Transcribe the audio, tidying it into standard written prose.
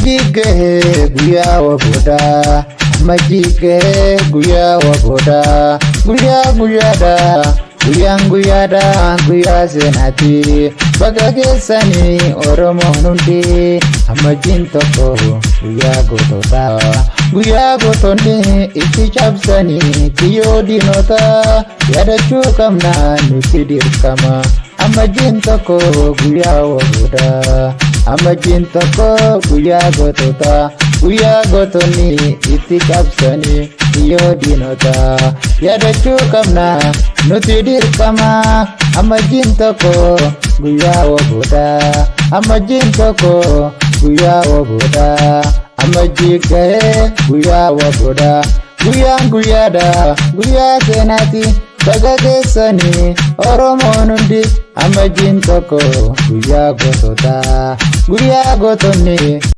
Amajjige guyyaa waboota Amajjige guyyaa waboota guyyaadha guyyaa seenaati bakka keessanii Oromoon hundi amajjiin tokko guyyaa gootonni itti cabsanii kiyyoo diinota yaadachuu qabna nuti dirqama amajjiin tokko guyyaa waboota amajjiin tokko guyyaa gootota guyyaa gootonni itti cabsanii kiyyoo diinota yaadachuu qabna nuti dirqama amajjiin tokko guyyaa waboota amajjiin tokko guyyaa waboota Amajjige guyyaa waboota guyyaadha guyyaa seenaati bakka keessanii Oromoon hundi amajjiin tokko guyyaa gootota guyyaa gootonni